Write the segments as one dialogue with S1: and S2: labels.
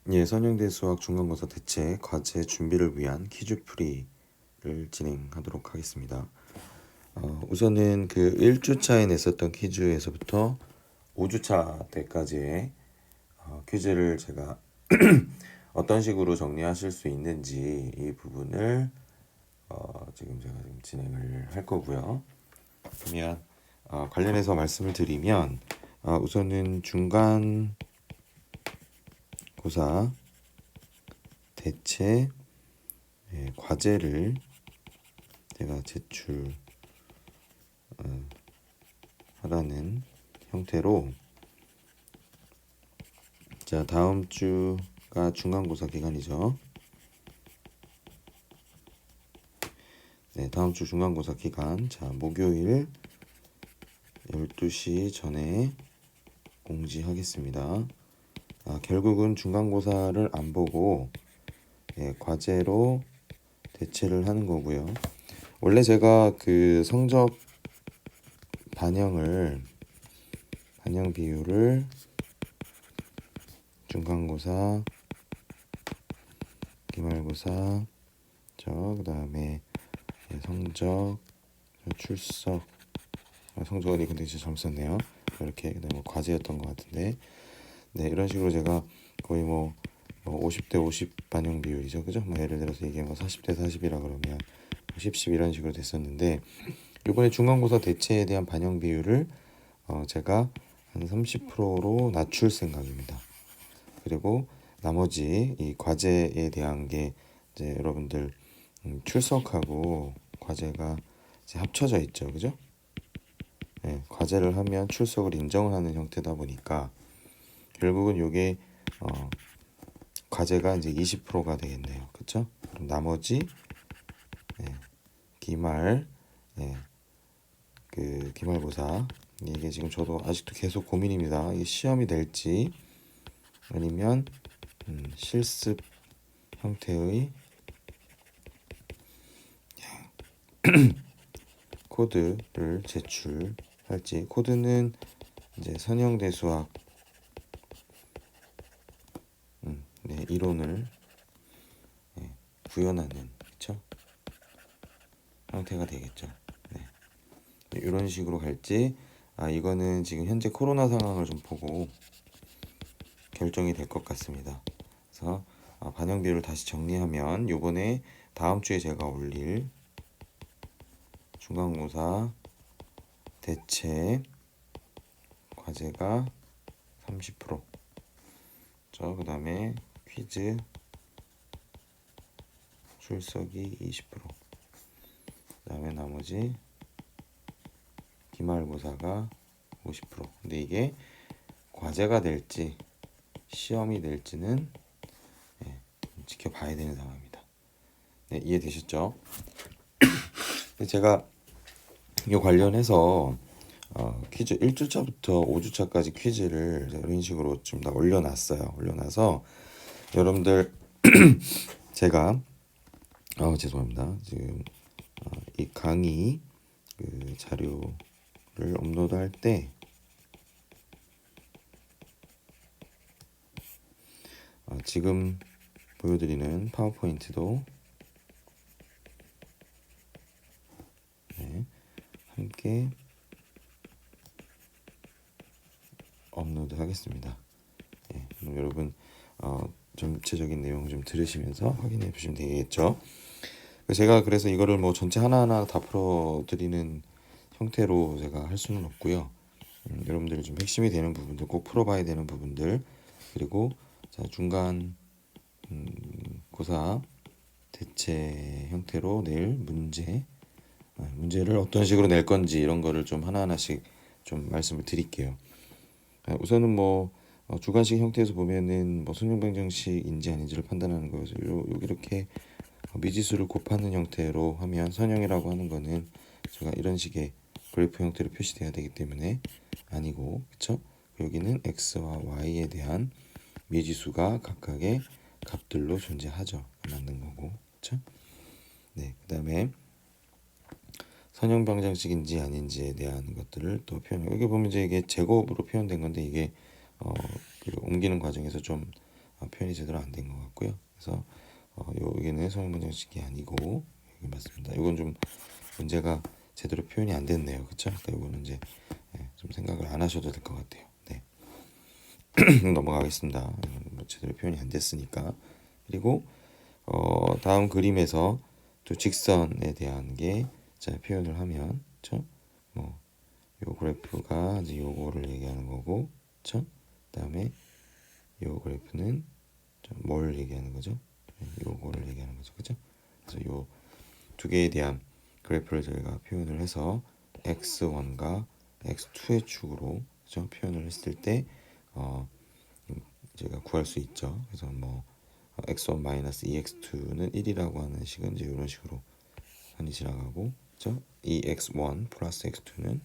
S1: 예, 선형대 수학 중간고사 대체 과제 준비를 위한 퀴즈풀이를 진행하도록 하겠습니다. 우선은 그 1주차에 냈었던 퀴즈에서부터 5주차 때까지의 퀴즈를 제가 어떤 식으로 정리하실 수 있는지 이 부분을 지금 제가 지금 진행을 할 거고요. 그러면 관련해서 말씀을 드리면 우선은 중간고사 대체 과제를 제가 제출하라는 형태로, 자, 다음 주가 중간고사 기간이죠. 네, 다음 주 중간고사 기간, 자, 목요일 12시 전에 공지하겠습니다. 결국은 중간고사를 안 보고 과제로 대체를 하는 거고요. 원래 제가 그 성적 반영 비율을 중간고사, 기말고사, 그다음에 성적, 출석, 성적이 근데 진짜 잘못 썼네요. 이렇게 그다음에 과제였던 것 같은데, 네, 이런 식으로 제가 거의 뭐 50대 50 반영 비율이죠, 그죠? 예를 들어서 이게 40대 40이라 그러면 10 이런 식으로 됐었는데, 이번에 중간고사 대체에 대한 반영 비율을 제가 한 30%로 낮출 생각입니다. 그리고 나머지 이 과제에 대한 게 이제 여러분들 출석하고 과제가 이제 합쳐져 있죠, 그죠? 네, 과제를 하면 출석을 인정을 하는 형태다 보니까 결국은 이게 과제가 이제 20%가 되겠네요, 그렇죠? 그럼 나머지 기말, 그 기말고사, 이게 지금 저도 아직도 계속 고민입니다. 이게 시험이 될지 아니면 실습 형태의 코드를 제출할지. 코드는 이제 선형대 수학 이론을 구현하는, 그렇죠? 형태가 되겠죠. 네. 이런 식으로 갈지, 이거는 지금 현재 코로나 상황을 좀 보고 결정이 될 것 같습니다. 그래서 반영 비율을 다시 정리하면 요번에 다음 주에 제가 올릴 중간고사 대체 과제가 30%, 그 다음에 퀴즈 출석이 20%, 그 다음에 나머지 기말고사가 50%. 근데 이게 과제가 될지 시험이 될지는 지켜봐야 되는 상황입니다. 네, 이해되셨죠? 제가 이 관련해서 퀴즈 1주차부터 5주차까지 퀴즈를 이런 식으로 좀 다 올려놨어요. 올려놔서 여러분들 제가 죄송합니다. 지금 이 강의 그 자료를 업로드할 때 지금 보여드리는 파워포인트도 함께 업로드 하겠습니다. 그럼 여러분 전체적인 내용 좀 들으시면서 확인해 보시면 되겠죠. 제가 그래서 이거를 뭐 전체 하나하나 다 풀어드리는 형태로 제가 할 수는 없고요. 여러분들이 좀 핵심이 되는 부분들, 꼭 풀어봐야 되는 부분들, 그리고 자, 중간 고사 대체 형태로 낼 문제를 어떤 식으로 낼 건지 이런 거를 좀 하나하나씩 좀 말씀을 드릴게요. 우선은 뭐 주관식 형태에서 보면은 뭐 선형방정식인지 아닌지를 판단하는 거여서 이렇게 미지수를 곱하는 형태로 하면 선형이라고 하는 거는 제가 이런 식의 그래프 형태로 표시돼야 되기 때문에 아니고, 그쵸? 여기는 x와 y에 대한 미지수가 각각의 값들로 존재하죠. 맞는 거고, 그쵸? 네, 그 다음에 선형 방정식인지 아닌지에 대한 것들을 또 표현. 여기 보면 이제 이게 제곱으로 표현된 건데 이게 그 옮기는 과정에서 좀 표현이 제대로 안 된 것 같고요. 그래서 여기는 성형방정식이 아니고 여기 맞습니다. 이건 좀 문제가 제대로 표현이 안 됐네요. 그렇죠? 그러니까 이거는 이제 좀 생각을 안 하셔도 될 것 같아요. 네. 넘어가겠습니다. 뭐 제대로 표현이 안 됐으니까. 그리고 다음 그림에서 또 직선에 대한 게 자, 표현을 하면, 그렇죠? 뭐 요 그래프가 이제 요거를 얘기하는 거고, 그렇죠? 그다음에 요 그래프는 뭘 얘기하는 거죠? 요거를 얘기하는 거죠, 그렇죠? 그래서 요 두 개에 대한 그래프를 저희가 표현을 해서 x1과 x2의 축으로 그렇죠? 표현을 했을 때 제가 구할 수 있죠. 그래서 뭐 x1 마이너스 2x2는 1이라고 하는 식은 이제 이런 식으로 선이 지나가고, 그렇죠? 이 x1 플러스 x2는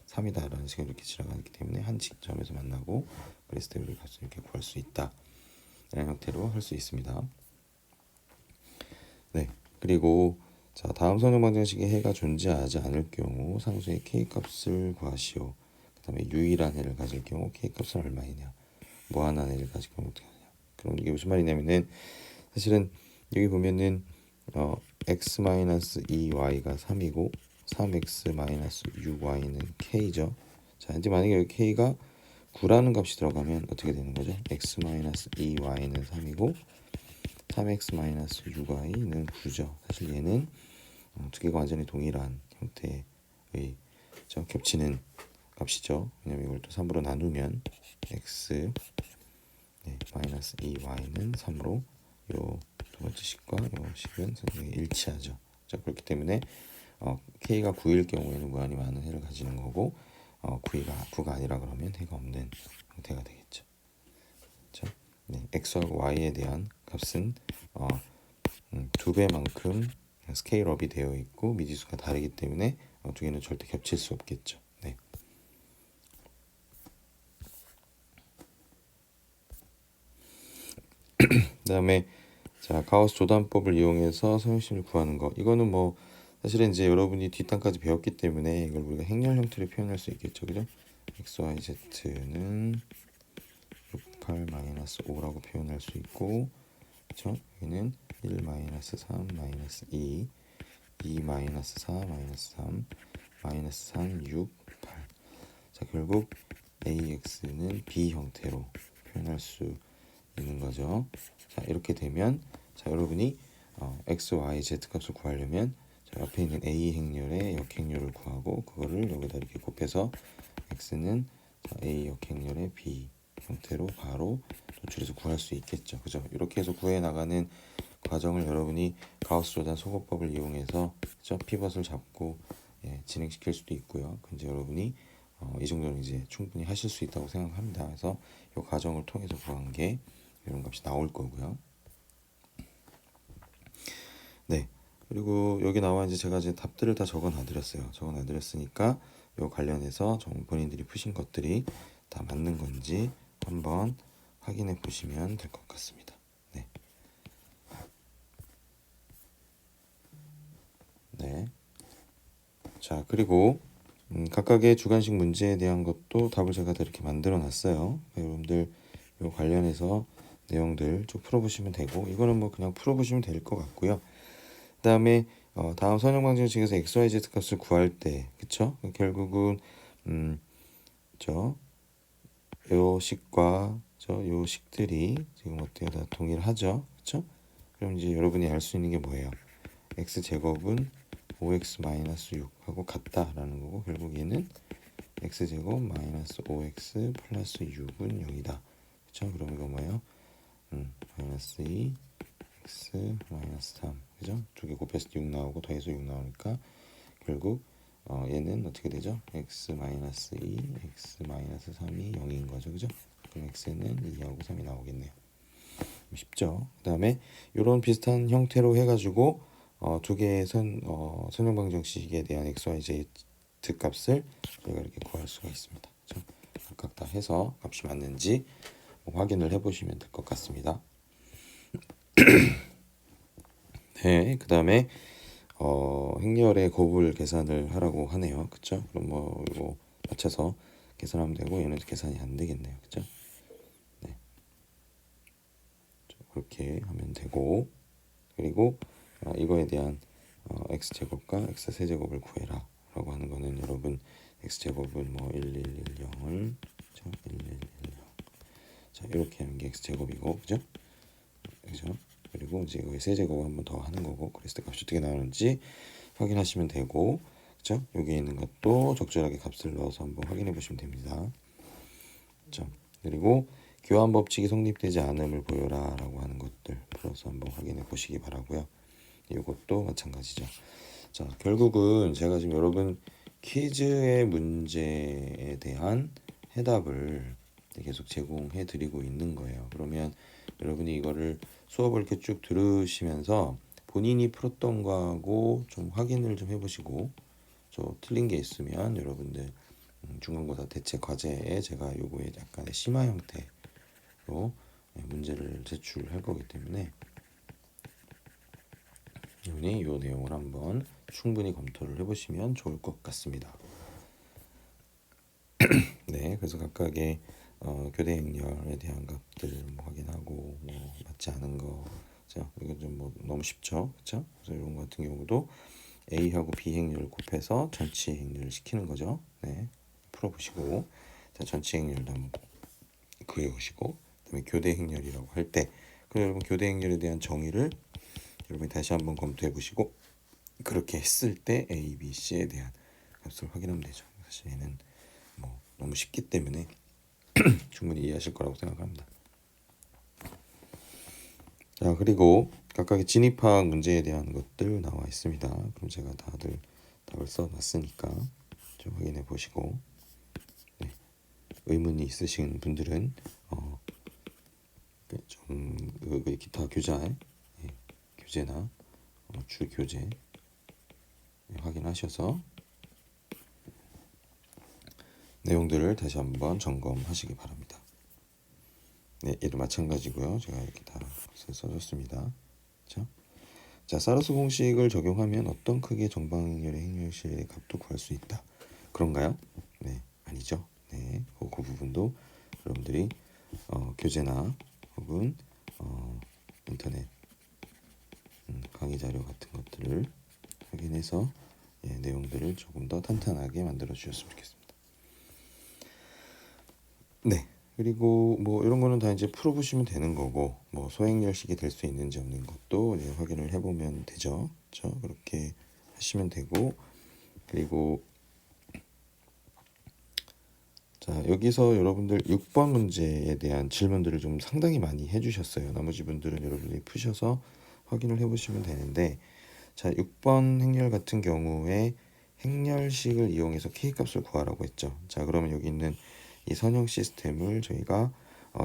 S1: 3이다라는 식으로 이렇게 지나가기 때문에 한 직점에서 만나고 그랬을 때 우리 값을 이렇게 구할 수 있다. 이런 형태로 할 수 있습니다. 네, 그리고 자 다음 선형방정식에 해가 존재하지 않을 경우 상수의 k 값을 구하시오. 그 다음에 유일한 해를 가질 경우 k 값은 얼마이냐. 무한한 해를 가질 경우 어떻게 하냐. 그럼 이게 무슨 말이냐면은 사실은 여기 보면은 x-2y가 3이고 3x-6y는 k죠. 자, 이제 만약에 여기 k가 9라는 값이 들어가면 어떻게 되는 거죠? x-2y는 3이고 3x-6y는 9죠. 사실 얘는 두 개가 완전히 동일한 형태의 겹치는 값이죠. 왜냐면 이걸 또 3으로 나누면 x 마이너스 2y는 3으로 요 두 번째 식과 요 식은 일치하죠. 자, 그렇기 때문에 k가 9일 경우에는 무한히 많은 해를 가지는 거고 9가 아니라 그러면 해가 없는 형태가 되겠죠. 그렇죠? 네, x하고 y에 대한 값은 2배만큼 스케일업이 되어 있고 미지수가 다르기 때문에 두 개는 절대 겹칠 수 없겠죠. 네. 그다음에 자 가우스 조단법을 이용해서 성형심을 구하는 거. 이거는 뭐 사실은 이제 여러분이 뒷단까지 배웠기 때문에 이걸 우리가 행렬 형태로 표현할 수 있겠죠, 그죠? x, y, z는 6,8-5라고 표현할 수 있고, 그렇죠? 여기는 1-3-2, 2-4-3, -3, 6, 8. 자, 결국 AX는 B 형태로 표현할 수 있는 거죠. 자, 이렇게 되면 자, 여러분이 X, Y, Z 값을 구하려면 자, 옆에 있는 A 행렬의 역행렬을 구하고 그거를 여기다 이렇게 곱해서 X는 자, A 역행렬의 B 형태로 바로 도출해서 구할 수 있겠죠. 그죠? 이렇게 해서 구해 나가는 과정을 여러분이 가우스 조단 소거법을 이용해서 그죠? 피벗을 잡고 진행시킬 수도 있고요. 근데 여러분이 이 정도는 이제 충분히 하실 수 있다고 생각합니다. 그래서 이 과정을 통해서 구한 게 이런 값이 나올 거고요. 네. 그리고 여기 나와 이제 제가 이제 답들을 다 적어놔드렸어요. 적어놔드렸으니까 이 관련해서 본인들이 푸신 것들이 다 맞는 건지 한번 확인해 보시면 될 것 같습니다. 네. 네. 자, 그리고 각각의 주관식 문제에 대한 것도 답을 제가 다 이렇게 만들어 놨어요. 여러분들 이 관련해서 내용들 쭉 풀어보시면 되고 이거는 뭐 그냥 풀어보시면 될 것 같고요. 그 다음에 다음 선형방정식에서 x, y, z 값을 구할 때 그쵸? 결국은 요 식과 요 식들이 지금 어때요? 다 동일하죠? 그쵸? 그럼 이제 여러분이 알 수 있는 게 뭐예요? x 제곱은 5x-6하고 같다라는 거고 결국 얘는 x제곱 마이너스 5x 플러스 6은 0이다. 그쵸? 그럼 이거 뭐예요? 마이너스 2 x 마이너스 3 그죠? 두 개 곱해서 6 나오고 더해서 6 나오니까 결국 얘는 어떻게 되죠? x 마이너스 2 x 마이너스 3이 0인 거죠. 그죠? 그럼 x는 2하고 3이 나오겠네요. 쉽죠? 그 다음에 이런 비슷한 형태로 해가지고 두 개의 선형방정식에 대한 x, y, z 값을 저희가 이렇게 구할 수가 있습니다. 그렇죠? 각각 다 해서 값이 맞는지 확인을 해보시면 될 것 같습니다. 네, 그 다음에 행렬의 곱을 계산을 하라고 하네요. 그쵸? 그럼 뭐 이거 맞춰서 계산하면 되고 얘는 계산이 안 되겠네요. 그쵸? 네. 그렇게 하면 되고, 그리고 이거에 대한 x제곱과 x세제곱을 구해라 라고 하는 거는 여러분 x제곱은 뭐 1110을 1110 자 이렇게 하는 게 x제곱이고 그죠? 그리고 이제 이거의 세제곱 한번 더 하는 거고 그랬을 때 값이 어떻게 나오는지 확인하시면 되고 그죠? 여기에 있는 것도 적절하게 값을 넣어서 한번 확인해 보시면 됩니다. 자, 그리고 교환 법칙이 성립되지 않음을 보여라 라고 하는 것들 풀어서 한번 확인해 보시기 바라고요. 이것도 마찬가지죠. 자, 결국은 제가 지금 여러분 퀴즈의 문제에 대한 해답을 계속 제공해 드리고 있는 거예요. 그러면 여러분이 이거를 수업을 이렇게 쭉 들으시면서 본인이 풀었던 거하고 좀 확인을 좀 해보시고 저 틀린 게 있으면 여러분들 중간고사 대체 과제에 제가 요거에 약간의 심화 형태로 문제를 제출할 거기 때문에 여러분이 요 내용을 한번 충분히 검토를 해보시면 좋을 것 같습니다. 네, 그래서 각각의 교대 행렬에 대한 값들 뭐 확인하고 뭐 맞지 않은 거, 자 이건 좀 뭐 너무 쉽죠, 그렇죠? 그래서 이런 거 같은 경우도 A하고 B 행렬을 곱해서 전치 행렬을 시키는 거죠. 네, 풀어보시고 자 전치 행렬도 한번 그려보시고 그다음에 교대 행렬이라고 할 때, 그 여러분 교대 행렬에 대한 정의를 여러분이 다시 한번 검토해 보시고 그렇게 했을 때 A, B, C에 대한 값을 확인하면 되죠. 사실 얘는 뭐 너무 쉽기 때문에 충분히 이해하실 거라고 생각합니다. 자, 그리고 각각의 진입학 문제에 대한 것들 나와 있습니다. 그럼 제가 다들 답을 써놨으니까 좀 확인해 보시고 네, 의문이 있으신 분들은 좀 기타 교재나 주 교재 확인하셔서 내용들을 다시 한번 점검하시기 바랍니다. 네, 얘도 마찬가지고요. 제가 이렇게 다 써줬습니다. 그렇죠? 자, 사르스 공식을 적용하면 어떤 크기의 정방열의 행렬실의 값도 구할 수 있다. 그런가요? 네, 아니죠. 네, 그 부분도 여러분들이 교재나 혹은 인터넷 강의 자료 같은 것들을 확인해서 내용들을 조금 더 탄탄하게 만들어 주셨으면 좋겠습니다. 네. 그리고 뭐 이런 거는 다 이제 풀어보시면 되는 거고 뭐 소행열식이 될 수 있는지 없는 것도 확인을 해보면 되죠. 그렇죠? 그렇게 하시면 되고 그리고 자 여기서 여러분들 6번 문제에 대한 질문들을 좀 상당히 많이 해주셨어요. 나머지 분들은 여러분들이 푸셔서 확인을 해보시면 되는데 자 6번 행렬 같은 경우에 행렬식을 이용해서 K값을 구하라고 했죠. 자 그러면 여기 있는 이 선형 시스템을 저희가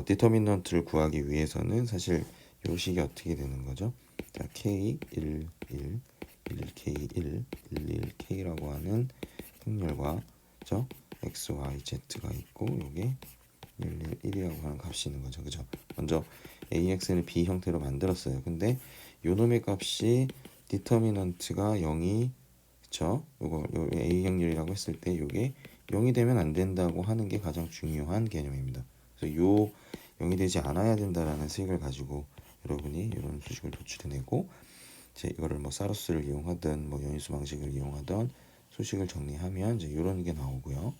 S1: 디터미넌트를 구하기 위해서는 사실 요 식이 어떻게 되는 거죠? 자, K 1 1 11K 1 11K라고 하는 행렬과 그죠? X, Y, Z가 있고 요게 111이라고 하는 값이 있는 거죠. 그죠? 먼저 AX는 B 형태로 만들었어요. 근데 요 놈의 값이 디터미넌트가 0이 그쵸? 요거 A 행렬이라고 했을 때 요게 0이 되면 안 된다고 하는 게 가장 중요한 개념입니다. 그래서 요 0이 되지 않아야 된다라는 수식을 가지고 여러분이 이런 수식을 도출해내고 이제 이거를 뭐 사루스를 이용하든 뭐 연인수 방식을 이용하든 수식을 정리하면 이제 이런 게 나오고요.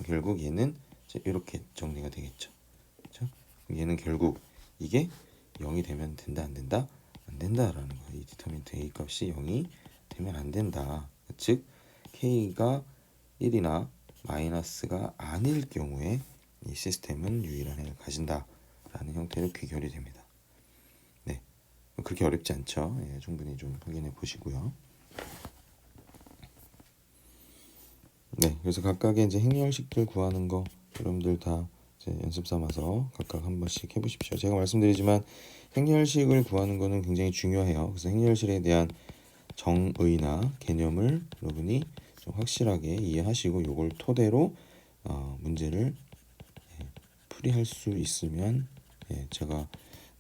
S1: 결국 얘는 이제 이렇게 정리가 되겠죠. 그렇죠? 얘는 결국 이게 0이 되면 된다 안 된다? 안 된다라는 거예요. 이 디터민트 A 값이 0이 되면 안 된다. 즉 K가 1이나 마이너스가 아닐 경우에 이 시스템은 유일한 해를 가진다라는 형태로 귀결이 됩니다. 네, 그렇게 어렵지 않죠. 예, 충분히 좀 확인해 보시고요. 네, 그래서 각각의 이제 행렬식들 구하는 거 여러분들 다 이제 연습 삼아서 각각 한 번씩 해보십시오. 제가 말씀드리지만 행렬식을 구하는 거는 굉장히 중요해요. 그래서 행렬식에 대한 정의나 개념을 여러분이 좀 확실하게 이해하시고 이걸 토대로 문제를 풀이할 수 있으면 제가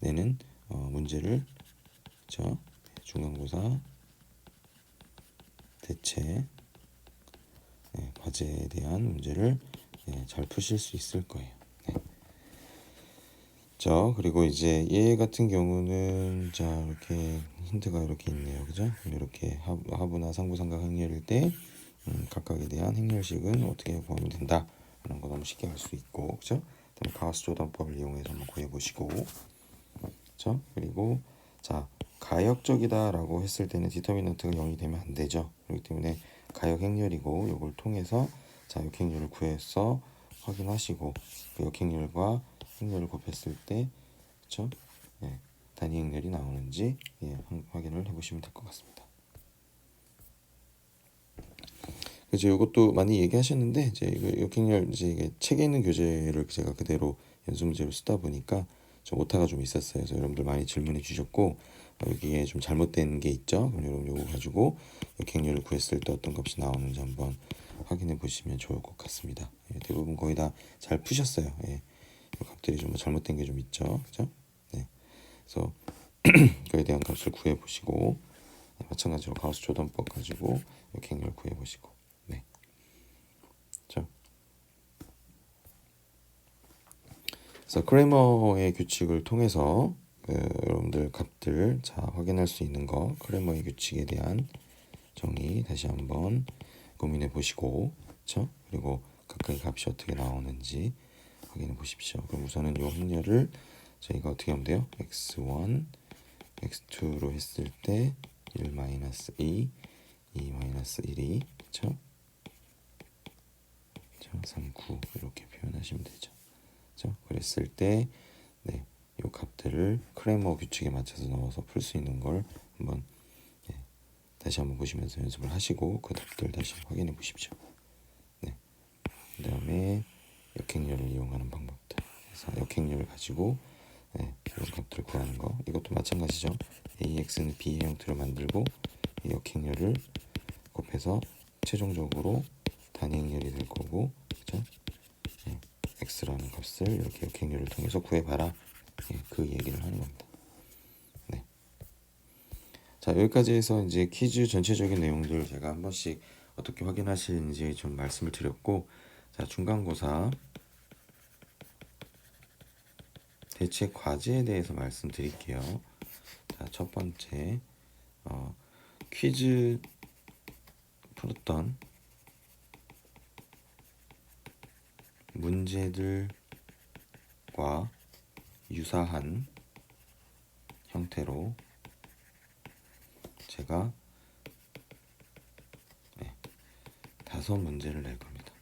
S1: 내는 문제를 그렇죠? 중간고사 대체 과제에 대한 문제를 잘 푸실 수 있을 거예요. 네. 죠. 그리고 이제 얘 같은 경우는 자 이렇게 힌트가 이렇게 있네요. 그죠? 이렇게 하부나 상부 삼각 행렬일 때 각각에 대한 행렬식은 어떻게 구하면 된다 라는 거 너무 쉽게 알 수 있고, 그죠? 그다음에 가우스 조던법을 이용해서 한번 구해 보시고, 그죠? 그리고 자 가역적이다라고 했을 때는 디터미넌트가 0이 되면 안 되죠. 그렇기 때문에 가역 행렬이고 이걸 통해서 자 역행렬을 구해서 확인하시고 그 역행렬과 행렬을 곱했을 때 그렇죠? 예, 단위 행렬이 나오는지 예, 확인을 해보시면 될 것 같습니다. 그래서 이것도 많이 얘기하셨는데 이제 이거 역행렬 이제 이게 책에 있는 교재를 제가 그대로 연수 문제로 쓰다 보니까 좀 오타가 좀 있었어요. 그래서 여러분들 많이 질문해 주셨고 여기에 좀 잘못된 게 있죠. 그럼 여러분 요거 가지고 역행렬을 구했을 때 어떤 값이 나오는지 한번 확인해 보시면 좋을 것 같습니다. 예, 대부분 거의 다 잘 푸셨어요. 예, 이 값들이 좀 잘못된 게 좀 있죠, 그죠? 네, 그래서 그에 대한 값을 구해 보시고 마찬가지로 가우스 조던법 가지고 역행렬 구해 보시고 네, 자, 그래서 크레머의 규칙을 통해서 여러분들 값들 자 확인할 수 있는 거 크레머의 규칙에 대한 정의 다시 한번 고민해 보시고, 그렇죠? 그리고 각각의 값이 어떻게 나오는지 확인해 보십시오. 그럼 우선은 이 행렬을 저희가 어떻게 하면 돼요? x1, x2로 했을 때 1-2, 2-1이 그렇죠? 3, 9 이렇게 표현하시면 되죠. 그렇죠? 그랬을 때 네, 이 값들을 크레머 규칙에 맞춰서 넣어서 풀 수 있는 걸 한번 예, 다시 한번 보시면서 연습을 하시고 그 답들 다시 확인해 보십시오. 네, 그 다음에 역행렬을 이용하는 방법들. 그래서 역행렬을 가지고 네, 이런 값들을 구하는 거. 이것도 마찬가지죠. AX는 B의 형태로 만들고 이 역행렬을 곱해서 최종적으로 단행렬이 될 거고, 그죠? 예, x라는 값을 이렇게 역행렬을 통해서 구해봐라. 예, 그 얘기를 하는 겁니다. 네. 자 여기까지 해서 이제 퀴즈 전체적인 내용들 제가 한 번씩 어떻게 확인하시는지 좀 말씀을 드렸고, 자 중간고사 대체 과제에 대해서 말씀드릴게요. 자 첫 번째 퀴즈 풀었던 문제들과 유사한 형태로 제가 5문제를 낼 겁니다.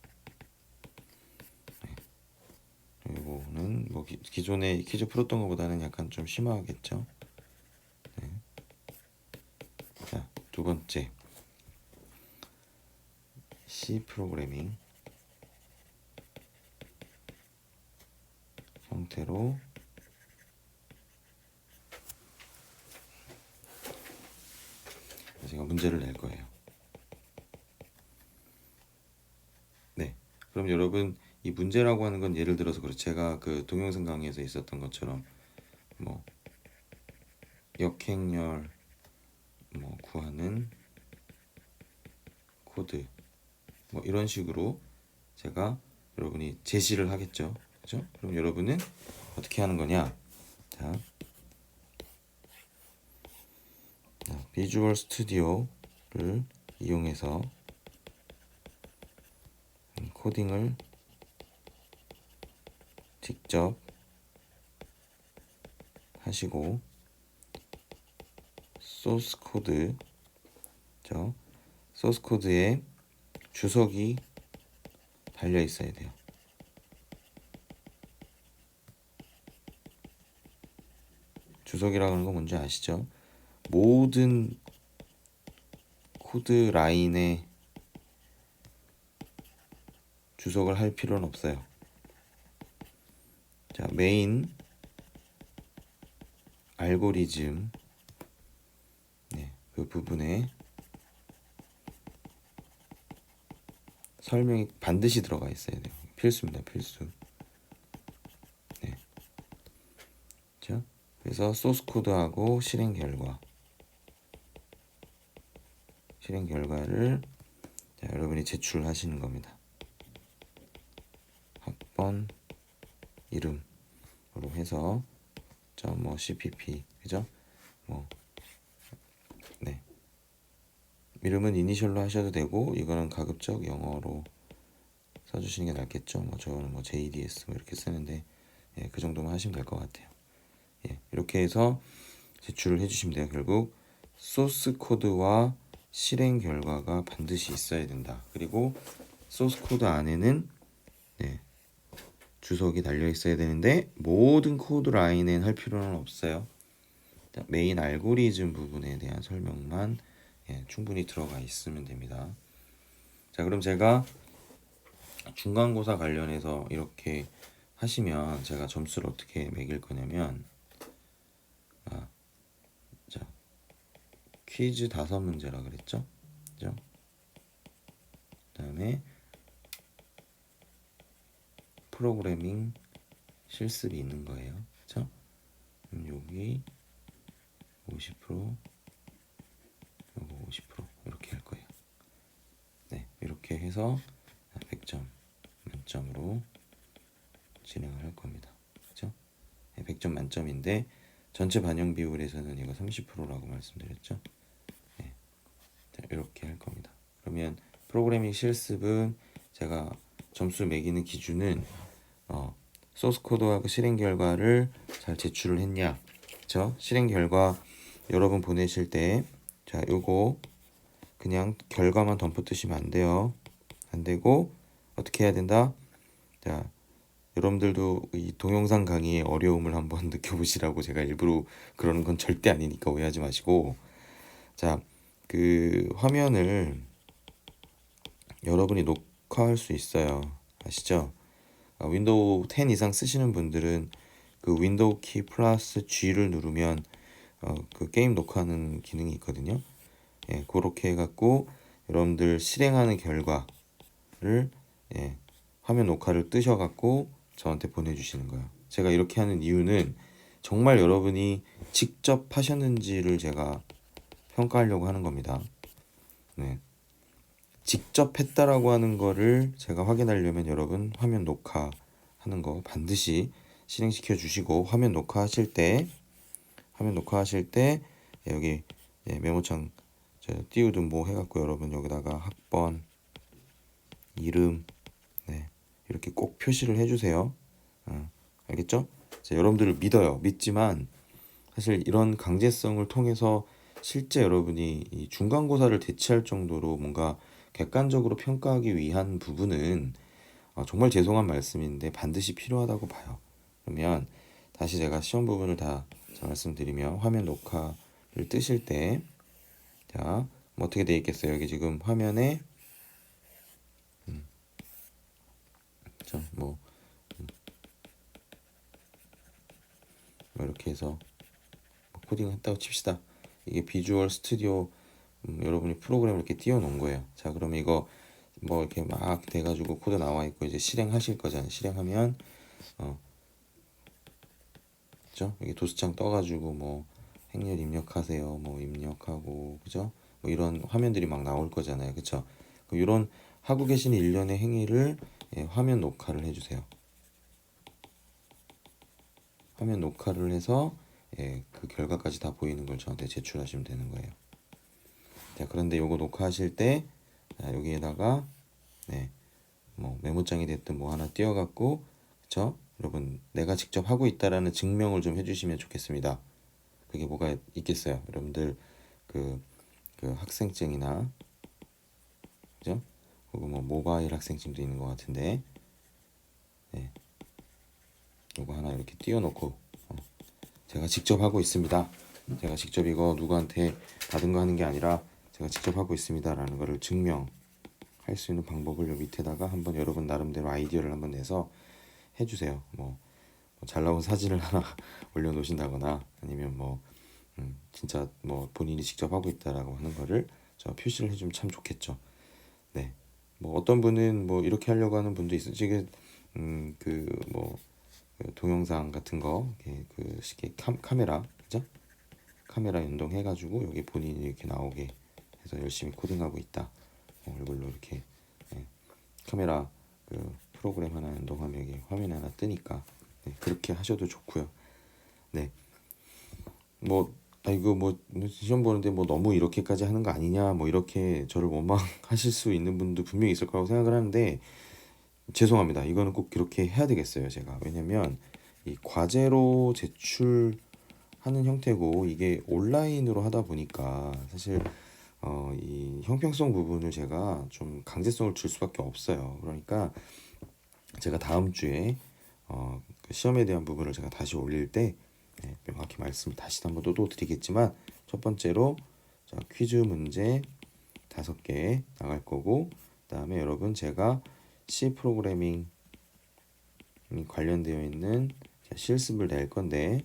S1: 이거는 뭐 기존에 퀴즈 풀었던 것보다는 약간 좀 심하겠죠. 네. 자, 두 번째 C 프로그래밍 형태로 제가 문제를 낼 거예요. 네, 그럼 여러분 이 문제라고 하는 건 예를 들어서 그렇죠. 제가 그 동영상 강의에서 있었던 것처럼 뭐 역행렬 뭐 구하는 코드 뭐 이런 식으로 제가 여러분이 제시를 하겠죠. 그죠? 그럼 여러분은 어떻게 하는 거냐? 자, 비주얼 스튜디오를 이용해서 코딩을 직접 하시고 소스 코드 소스 코드에 주석이 달려 있어야 돼요. 주석이라는 건 뭔지 아시죠? 모든 코드 라인에 주석을 할 필요는 없어요. 자, 메인 알고리즘 네, 그 부분에 설명이 반드시 들어가 있어야 돼요. 필수입니다. 필수. 네. 자, 그래서 소스 코드하고 실행 결과를 자, 여러분이 제출하시는 겁니다. 학번 이름으로 해서 뭐 cpp 그죠? 뭐 네. 이름은 이니셜로 하셔도 되고 이거는 가급적 영어로 써주시는 게 낫겠죠. 뭐 저는 뭐 JDS 뭐 이렇게 쓰는데 예, 그 정도만 하시면 될 것 같아요. 예, 이렇게 해서 제출을 해주시면 돼요. 결국 소스 코드와 실행 결과가 반드시 있어야 된다. 그리고 소스 코드 안에는 네, 주석이 달려 있어야 되는데 모든 코드 라인엔 할 필요는 없어요. 메인 알고리즘 부분에 대한 설명만 예, 충분히 들어가 있으면 됩니다. 자, 그럼 제가 중간고사 관련해서 이렇게 하시면 제가 점수를 어떻게 매길 거냐면 자, 퀴즈 5문제라 그랬죠? 그죠? 그다음에 프로그래밍 실습이 있는 거예요. 그죠? 그럼 여기 50%, 요거 50% 이렇게 할 거예요. 네, 이렇게 해서 100점 만점으로 진행을 할 겁니다. 그죠? 100점 만점인데 전체 반영 비율에서는 이거 30%라고 말씀드렸죠. 네, 자, 이렇게 할 겁니다. 그러면 프로그래밍 실습은 제가 점수 매기는 기준은 소스 코드하고 실행 결과를 잘 제출을 했냐, 그쵸? 실행 결과 여러분 보내실 때, 자, 요거 그냥 결과만 덤퍼뜨시면 안 돼요. 안 되고 어떻게 해야 된다? 자, 여러분들도 이 동영상 강의의 어려움을 한번 느껴보시라고 제가 일부러 그러는 건 절대 아니니까 오해하지 마시고, 자, 그 화면을 여러분이 녹화할 수 있어요. 아시죠? 윈도우 10 이상 쓰시는 분들은 그 윈도우 키 플러스 G를 누르면 그 게임 녹화하는 기능이 있거든요. 예, 그렇게 해갖고 여러분들 실행하는 결과를 예, 화면 녹화를 뜨셔갖고 저한테 보내주시는 거예요. 제가 이렇게 하는 이유는 정말 여러분이 직접 하셨는지를 제가 평가하려고 하는 겁니다. 네. 직접 했다라고 하는 거를 제가 확인하려면 여러분 화면 녹화하는 거 반드시 실행시켜 주시고, 화면 녹화하실 때 여기 메모창 띄우든 뭐 해갖고 여러분 여기다가 학번, 이름 이렇게 꼭 표시를 해주세요. 알겠죠? 여러분들을 믿어요. 믿지만 사실 이런 강제성을 통해서 실제 여러분이 이 중간고사를 대체할 정도로 뭔가 객관적으로 평가하기 위한 부분은 정말 죄송한 말씀인데 반드시 필요하다고 봐요. 그러면 다시 제가 시험 부분을 다 말씀드리면, 화면 녹화를 뜨실 때, 자, 뭐 어떻게 돼 있겠어요? 여기 지금 화면에 뭐 이렇게 해서 코딩 했다고 칩시다. 이게 비주얼 스튜디오 여러분이 프로그램을 이렇게 띄워 놓은 거예요. 자, 그러면 이거 뭐 이렇게 막 돼가지고 코드 나와 있고 이제 실행하실 거잖아요. 실행하면 그죠? 여기 도스창 떠가지고 뭐 행렬 입력하세요. 뭐 입력하고 그죠? 뭐 이런 화면들이 막 나올 거잖아요. 그쵸? 이런 하고 계신 일련의 행위를 화면 녹화를 해주세요. 화면 녹화를 해서 그 결과까지 다 보이는 걸 저한테 제출하시면 되는 거예요. 자, 그런데 요거 녹화하실 때 여기에다가 뭐 메모장이 됐든 뭐 하나 띄워갖고, 그쵸? 여러분 내가 직접 하고 있다라는 증명을 좀 해주시면 좋겠습니다. 그게 뭐가 있겠어요? 여러분들 그 학생증이나 그죠? 혹은 뭐 모바일 학생증도 있는 것 같은데, 요거 하나 이렇게 띄워놓고 제가 직접 하고 있습니다. 제가 직접 이거 누구한테 받은 거 하는 게 아니라 제가 직접 하고 있습니다라는 거를 증명할 수 있는 방법을 요 밑에다가 한번 여러분 나름대로 아이디어를 한번 내서 해주세요. 뭐 잘 나온 사진을 하나 올려놓으신다거나 아니면 뭐 진짜 뭐 본인이 직접 하고 있다라고 하는 거를 저 표시를 해주면 참 좋겠죠. 네. 뭐 어떤 분은 뭐 이렇게 하려고 하는 분도 있어요. 지금 그뭐 동영상 같은 거 그 카메라 그죠? 카메라 연동해가지고 여기 본인이 이렇게 나오게 해서 열심히 코딩하고 있다. 이걸로 이렇게 카메라 그 프로그램 하나 연동하면 여기 화면에 하나 뜨니까 그렇게 하셔도 좋고요. 네. 뭐 이거 뭐 시험 보는데 뭐 너무 이렇게까지 하는 거 아니냐 뭐 이렇게 저를 원망하실 수 있는 분도 분명히 있을 거라고 생각을 하는데 죄송합니다. 이거는 꼭 이렇게 해야 되겠어요, 제가. 왜냐면 이 과제로 제출하는 형태고 이게 온라인으로 하다 보니까 사실 이 형평성 부분을 제가 좀 강제성을 줄 수밖에 없어요. 그러니까 제가 다음 주에 그 시험에 대한 부분을 제가 다시 올릴 때 명확히 말씀을 다시 한번 또 드리겠지만 첫 번째로 자, 퀴즈 문제 5개 나갈 거고 그다음에 여러분 제가 C 프로그래밍 관련되어 있는 실습을 낼 건데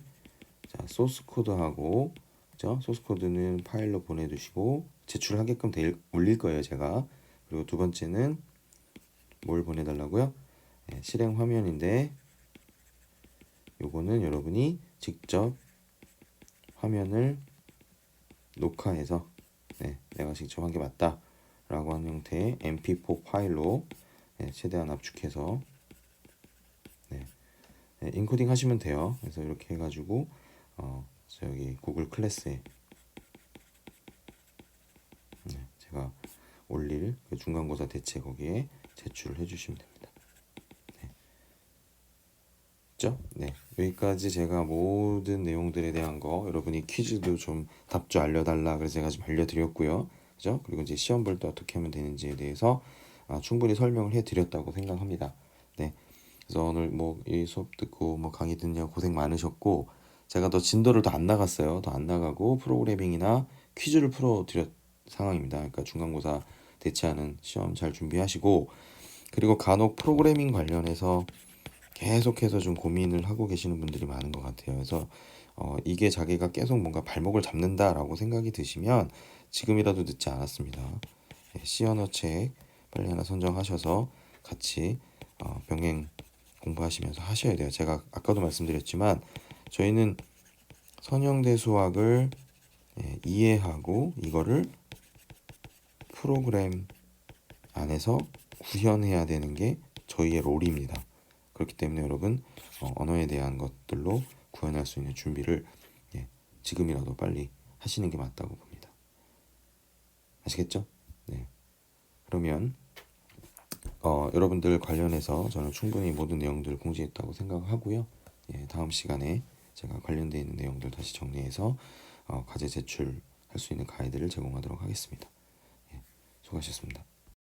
S1: 자, 소스 코드하고 그죠? 소스 코드는 파일로 보내두시고 제출하게끔 올릴 거예요, 제가. 그리고 두 번째는 뭘 보내달라고요? 실행 화면인데 요거는 여러분이 직접 화면을 녹화해서 내가 직접 한 게 맞다 라고 하는 형태의 mp4 파일로 최대한 압축해서 인코딩 하시면 돼요. 그래서 이렇게 해가지고 저기 구글 클래스에 제가 올릴 그 중간고사 대체 거기에 제출을 해주시면 됩니다. 됐죠? 여기까지 제가 모든 내용들에 대한 거 여러분이 퀴즈도 좀 답 좀 알려달라 그래서 제가 좀 알려드렸고요. 그죠? 그리고 이제 시험 볼 때 어떻게 하면 되는지에 대해서 충분히 설명을 해드렸다고 생각합니다. 그래서 오늘 뭐 이 수업 듣고 뭐 강의 듣느라 고생 많으셨고 제가 더 진도를 더 안 나갔어요. 더 안 나가고 프로그래밍이나 퀴즈를 풀어드렸 상황입니다. 그러니까 중간고사 대체하는 시험 잘 준비하시고 그리고 간혹 프로그래밍 관련해서 계속해서 좀 고민을 하고 계시는 분들이 많은 것 같아요. 그래서 이게 자기가 계속 뭔가 발목을 잡는다라고 생각이 드시면 지금이라도 늦지 않았습니다. C 언어 책 빨리 하나 선정하셔서 같이 병행 공부하시면서 하셔야 돼요. 제가 아까도 말씀드렸지만 저희는 선형대 수학을 이해하고 이거를 프로그램 안에서 구현해야 되는 게 저희의 롤입니다. 그렇기 때문에 여러분 언어에 대한 것들로 구현할 수 있는 준비를 지금이라도 빨리 하시는 게 맞다고 봅니다. 아시겠죠? 그러면 여러분들 관련해서 저는 충분히 모든 내용들을 공지했다고 생각하고요. 다음 시간에 제가 관련되어 있는 내용들 다시 정리해서 과제 제출할 수 있는 가이드를 제공하도록 하겠습니다. 수고하셨습니다.